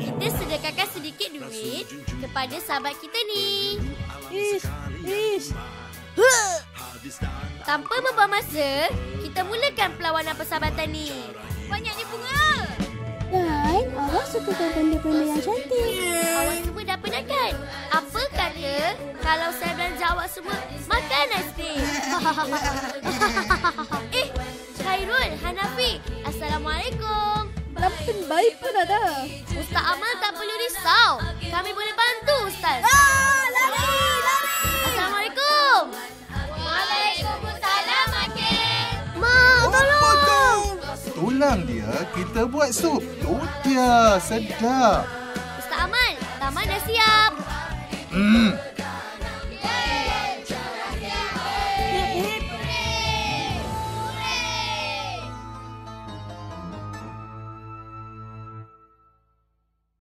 kita sedekahkan sedikit duit kepada sahabat kita ni. Ish. Tanpa membuang masa, kita mulakan perlawanan persahabatan ni. Banyak ni bunga. Dan awak sukakan benda-benda yang cantik. Awak semua dah penat kan? Apa kata kalau saya belanja awak semua makan aiskrim? Khairul, Hanafi, Assalamualaikum. Lampen baik pun ada. Ustaz Amal tak perlu risau. Kami boleh bantu, Ustaz. Lari. Assalamualaikum. Waalaikumsalam, Makin. Tolong. Tulang dia kita buat sup. Tu dia, sedap. Ustaz Amal, taman dah siap.